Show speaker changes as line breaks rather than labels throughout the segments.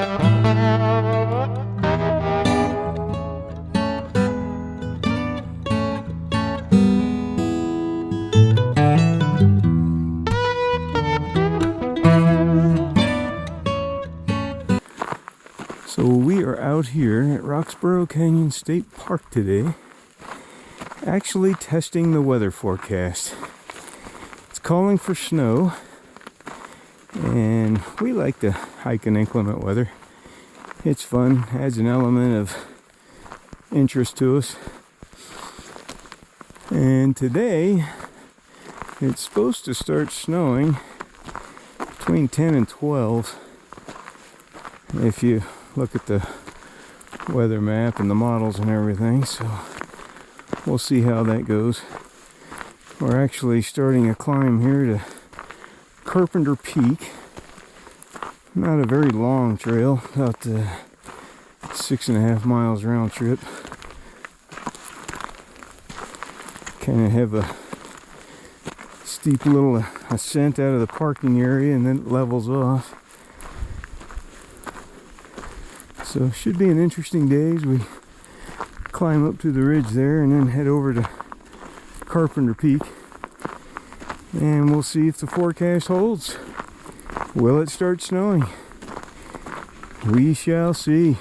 So we are out here at Roxborough State Park today, actually testing the weather forecast. It's calling for snow, and we like to hike in inclement weather. It's fun, adds an element of interest to us. And today, it's supposed to start snowing between 10 and 12. If you look at the weather map and the models and everything, so we'll see how that goes. We're actually starting a climb here to Carpenter Peak. Not a very long trail, about 6.5 miles round trip. Kind of have a steep little ascent out of the parking area, and then it levels off. So it should be an interesting day as we climb up to the ridge there and then head over to Carpenter Peak. And we'll see if the forecast holds. Will it start snowing? We shall see.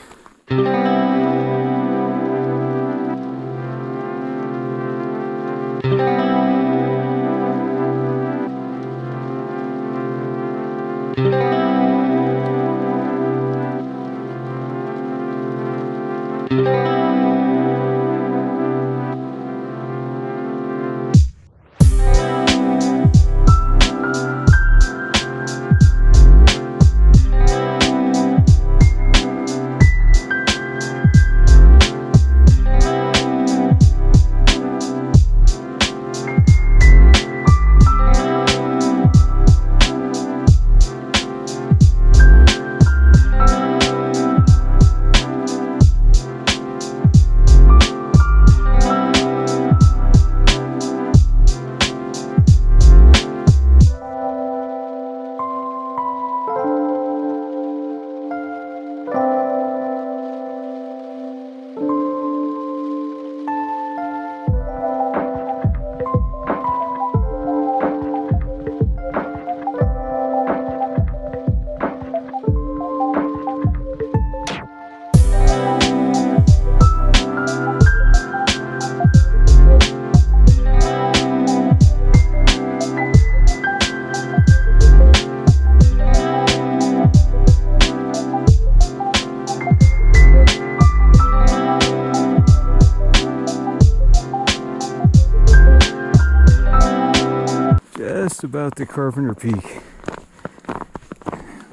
Just about to Carpenter Peak.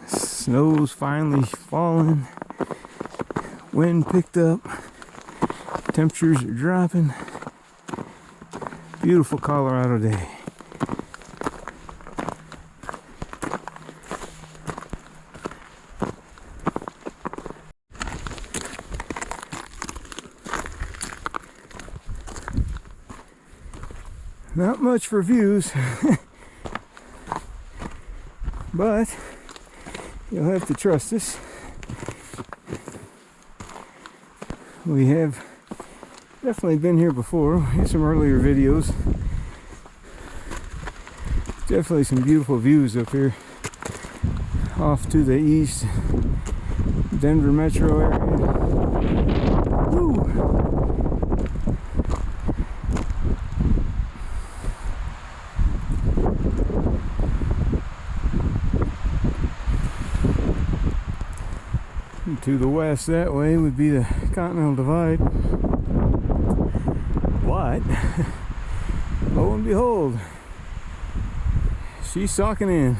Snow's finally falling. Wind picked up. Temperatures are dropping. Beautiful Colorado day. Not much for views. But you'll have to trust us. We have definitely been here before. Here's some earlier videos. Definitely some beautiful views up here off to the east, Denver metro area. Woo! To the west that way would be the Continental Divide. But lo and behold, she's socking in.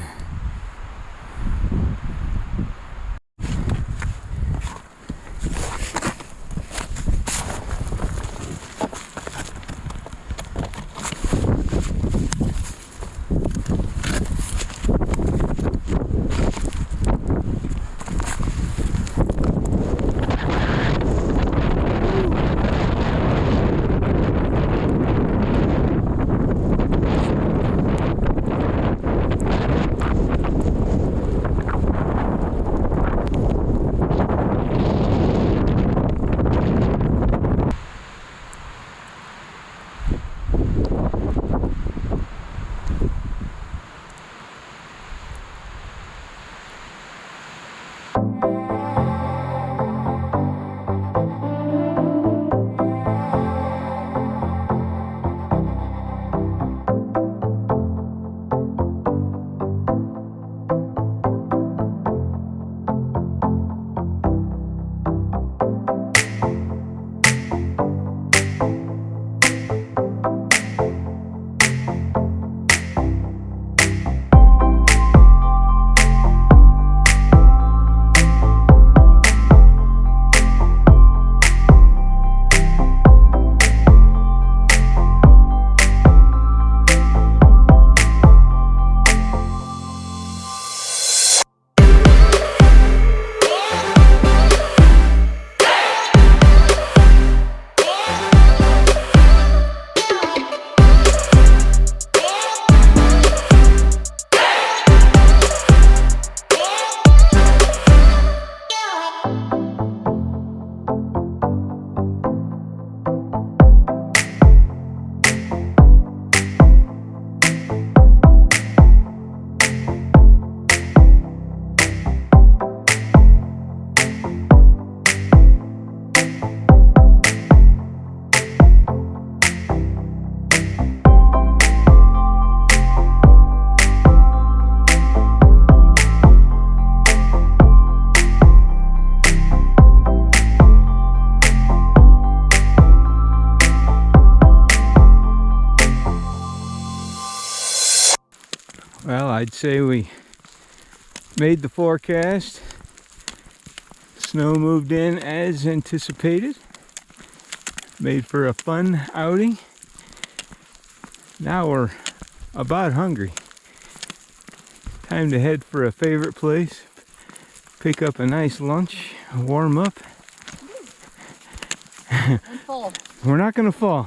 I'd say we made the forecast. Snow moved in as anticipated. Made for a fun outing. Now we're about hungry. Time to head for a favorite place. Pick up a nice lunch, warm up.
And fall.
We're not gonna fall.